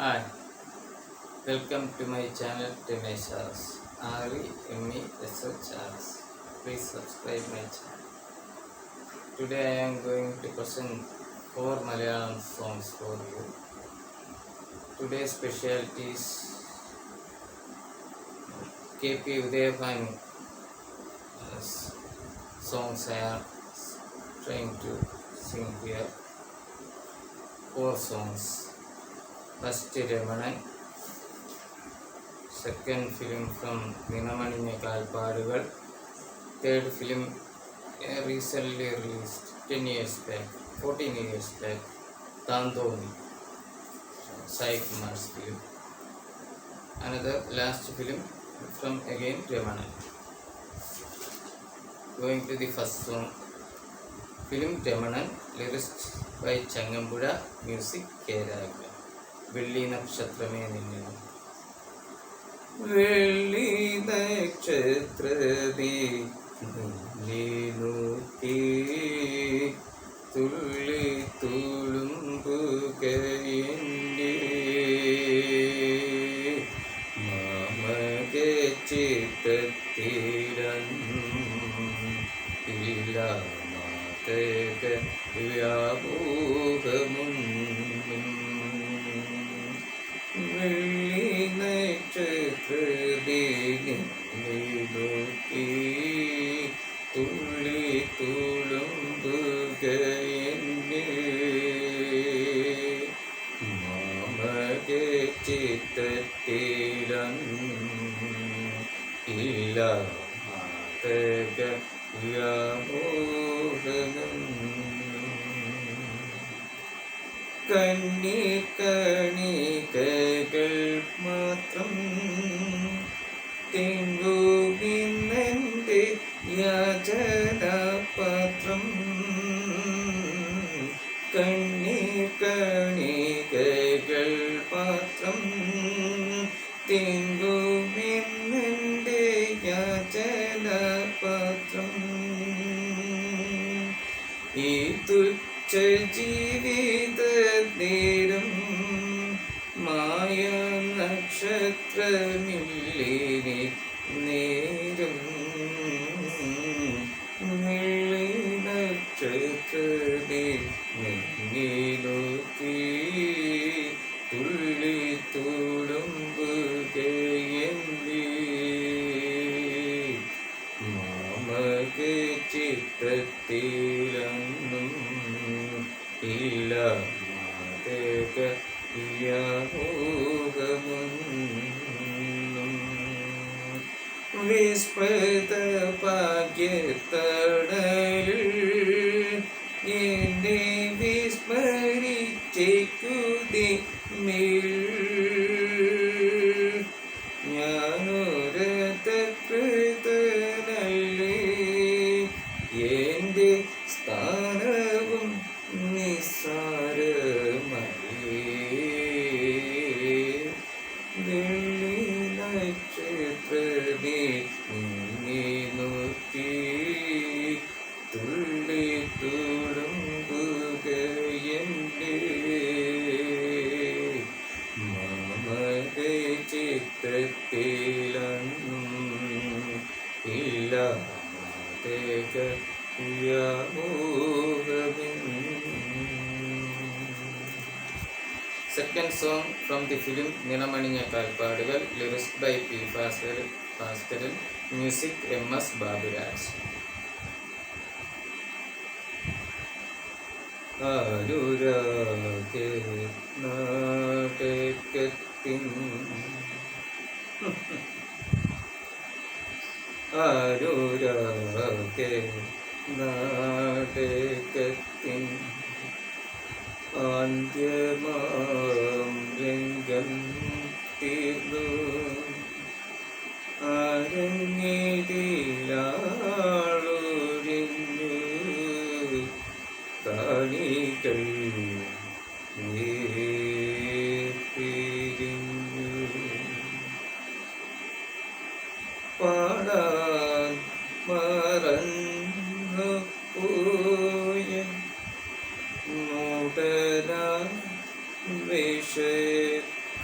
Hi, welcome to my channel Dinesh Charles. Charles. Please subscribe my channel. Today I am going to present 4 Malayalam songs for you. Today's specialty is KP Udayapan songs I am trying to sing here. 4 songs. First Ramanan. Second film from Ninamaninya Kalpadugal. Third film recently released 10 years back, 14 years back, Tandoni, Sai Kumar's film. Another last film from again Ramanan. Going to the first song. Film Ramanan, lyrics by Changambuda, music Kerala. Velli Nakshatrame Ninnu. വെള്ളി നക്ഷത്രമേ നീനൂറ്റി തുള്ളി തുളുമ്പുകയെൻ്റെ മാമക ചിത്തത്തിലല്ല മാതക വ്യാമോഹമുന്നും വെള്ളി നക്ഷത്രമേ നോക്കി തുള്ളി തുളുമ്പുകയെന്നെ മാമക ചിത്തത്തിലല്ല മാതക വ്യാമോഹമെന്നും കണ്ണീർ കണികകൾ മാത്രം തെങ്ങുവിന്നെൻ്റെ യാചനാപാത്രം കണ്ണീർ കണികകൾ മാത്രം തെങ്ങുവിന്നെൻ്റെ യാചനാപാത്രം ഈ തുച്ഛ ജീവിത നേരം മായ നക്ഷത്രമില്ലേനി നേരം വെള്ളി നക്ഷത്രമേ നിന്നെ നോക്കി തുള്ളി തുളുമ്പുകയെന്നെ മാമക ചിത്തത്തിലൊന്നും ഇല്ല മാതക വ്യാമോഹമൊന്നും വിസ്മൃത ഭാഗ്യത്തടലിൽ എന്നെ വിസ്മരിച്ചേക്കുതേ മേൽ ഞാനൊരത കൃതനല്ലേ എൻ്റെ സ്ഥാനവും നിസ്സാരമല്ലേ വെള്ളി നക്ഷത്രമേ നിന്നെ നോക്കി തുള്ളി തുളുമ്പുകയെൻ്റെ മാമക ചിത്തത്തിലൊന്നും ഇല്ല മാതക Second song from the film Ninamaninya Kalpadugal, lyrics by P. Bhaskaran, music M.S. Baburaj. ആരുരാഗേ നാടകത്തിൻ ആരുരാഗേ നാടകത്തിൻ ആദ്യമാം രംഗം തീർന്നു അരങ്ങിലാളൊഴിഞ്ഞു കാണികൾ പിരിഞ്ഞു പാടാൻ മറന്നു പോയ മൂടന വിഷ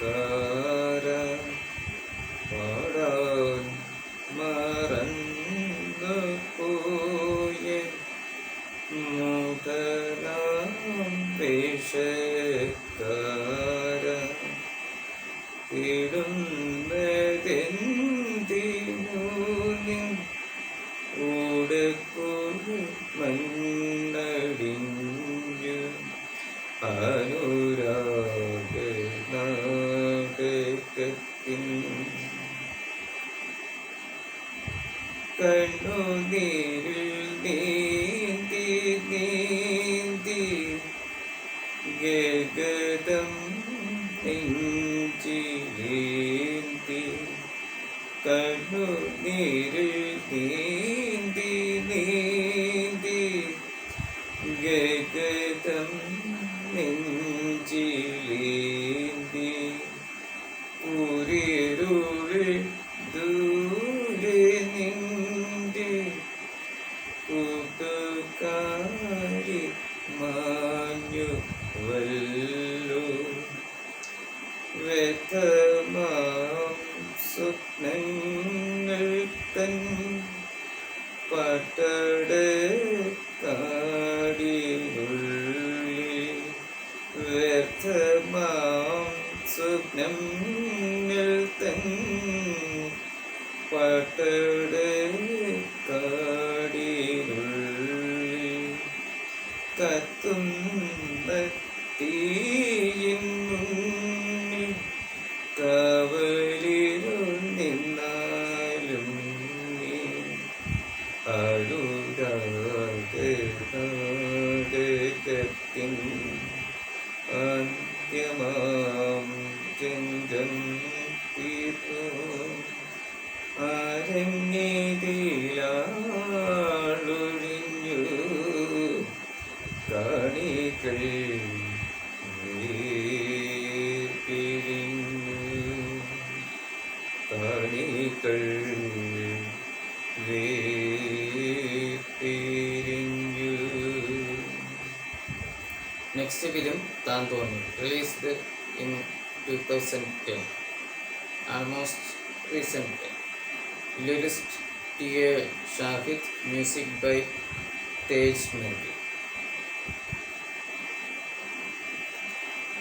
പാടാൻ മറന്നു പോയ മൂടനാം വേഷക്കാര ഇടുന്നതെന്തിനു നിൻ ൂടക്കൂടി മണ്ണടിഞ്ഞു അനുരാഗ നാടകത്തിൻ കണ്ണുനീരിൽ നീന്തി നീന്തി ഗഗതം നെഞ്ചിലേന്തി കണ്ണുനീരിൽ നീന്തി നീന്തി ഗഗതം നെഞ്ചിലേന്തി ഉരിരുളിൽ ദൂരെ നിന്റെ കൂട്ടുകാരി മാഞ്ഞു വല്ലോ വ്യക്തമാം സ്വപ്നങ്ങൾ തൻ പട്ടടക്കാടിനുള്ളിൽ വ്യക്തമാം സ്വപ്നങ്ങൾ തൻ പട്ടടക്കാടിനുള്ളിൽ കത്തുന്ന തീയിൻ മുന്നിൽ കാവലിരു നിന്നാലും നീ അനുരാഗത്തിൻ അന്ത്യമാം രംഗം തീർന്നു അരങ്ങേതിലാളൊഴിഞ്ഞു കാണികൾ പിരിഞ്ഞു കാണികൾ പിരിഞ്ഞു. Next film Tandoni, released in 2010, almost recent. Lyricist T.A. Shahid, music by Tej Mehdi.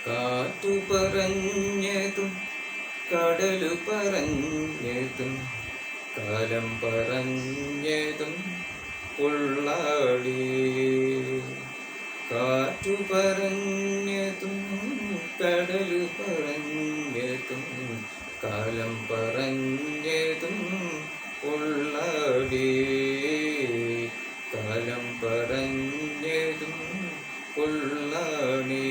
കാറ്റു പറഞ്ഞതും കടലു പറഞ്ഞതും കാലം പറഞ്ഞതും ഉള്ളാടി. കാറ്റു പറഞ്ഞതും കടലു പറഞ്ഞതും കാലം പറഞ്ഞതും ഉള്ളാടി. കാലം പറഞ്ഞതും ഉള്ളാടി.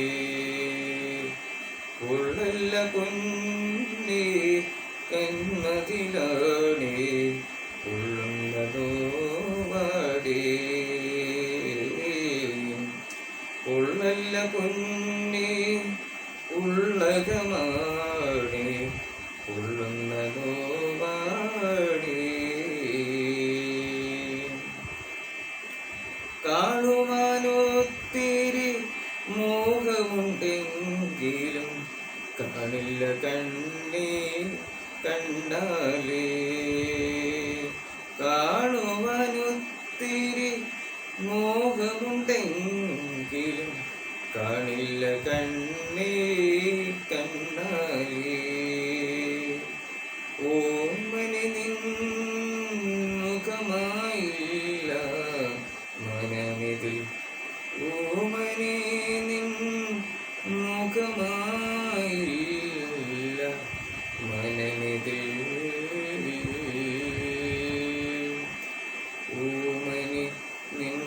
ഉള്ളല്ല പൊന്നേ കന്മതിലാണേ ഉള്ളുന്നതോ വാടേ. ഉള്ളല്ല പൊന്നേ ഉള്ളകമാണേ ഉള്ളുന്നതോ വാടേ. കാണുവാനൊത്തിരി മോഹമുണ്ടെങ്കിലും കാണില്ല കണ്ണേ കണ്ടാലേ. കാണുവാനൊത്തിരി മോഹമുണ്ടെങ്കിലും കാണില്ല കണ്ണേ കണ്ടാലേ. ഓമനെ നിൻ മുഖമായില്ല മനമിതിൽ. ഓമനെ നിൻ മുഖമായില്ല മനമിതിൽ. ഓമനെ നിൻ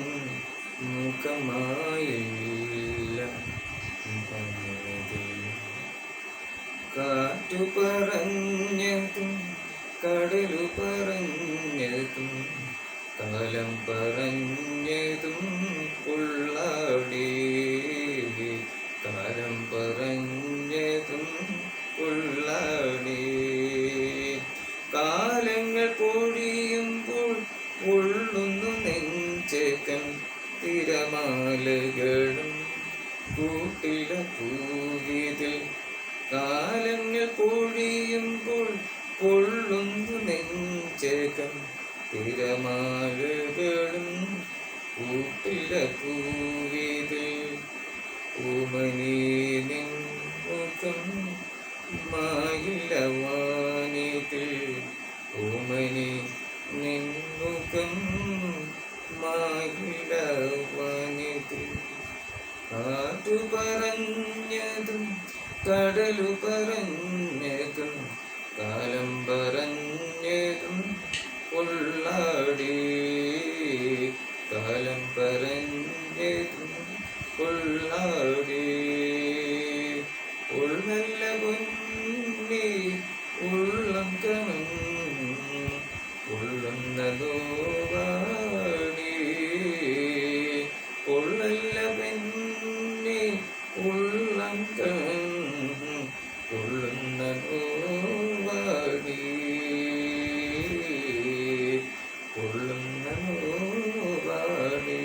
മുഖമായില്ല മനമിതിൽ. കാറ്റു പറഞ്ഞതും കടലു പറഞ്ഞതും കാലം പറഞ്ഞതും ഉള്ളാടി. കാലം പറഞ്ഞതും ഉള്ളാടി. കാലങ്ങൾ പൊഴിയുമ്പോൾ ഉള്ളുന്നു നെഞ്ചകം തിരമാലകളും കൂട്ടില പൂവിതിൽ. കാലങ്ങൾ പൊഴിയുമ്പോൾ പൊള്ളുന്നു നെഞ്ചകം തിരമാലകളും കൂട്ടില്ല പൂവിതിൽ പൂമനീ നിൻ മുഖം മായില്ല വാനിതിൽ പൂമനി നിൻ മുഖം മായില്ല വാനിതിൽ കാറ്റു പറഞ്ഞതും കടലു പറഞ്ഞതും കാലം പറഞ്ഞതും കൊള്ളാടി കാലം പറഞ്ഞതും കൊള്ളാടി ഉൾനല്ല പൊന്നി ഉള്ളം കണം ഉള്ളുന്നതോവാടി ഉള്ളല്ല പൊന്നി ഉള്ളം കണം ഉള്ളുന്നതോവാടി ഉള്ളുന്നതോവാടി.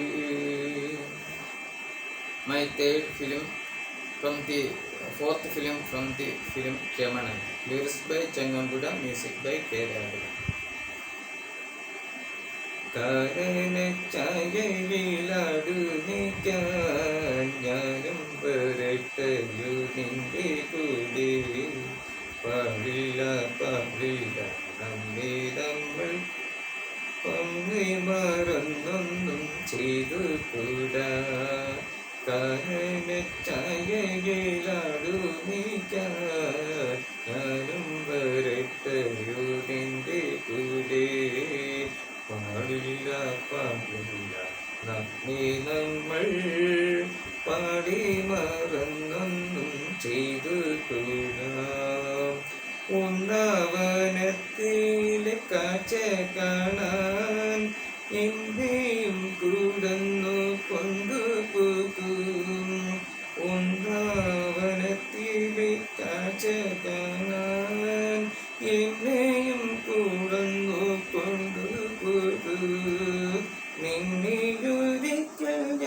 My third film from the fourth film from the film Ramanan. Lyrics by Changambuda, music by K. Radha. കാരണച്ചായയിലടുനിക്കാൻ ഞാനും വരട്ടയോ നിന്റെ കൂടെ പാടില്ല പാടില്ല നമ്മെ നമ്മൾ പങ്ങി മറന്നൊന്നും ചെയ്തു കൂടാ കാരണച്ചായയിലടുനിക്കാൻ ഞാനും വരട്ടയോ നിന്റെ കൂടെ പാടില്ല പാടില്ല നമ്മെ നമ്മൾ പാടി മറന്നൊന്നും ചെയ്തു കൂടാ ഉണ്ണാവനത്തിലെ കാഴ്ച കാണാൻ എന്നെയും കൂടന്നു കൊണ്ടുപോകും ഉണ്ണാവനത്തിലെ കാഴ്ച കാണാൻ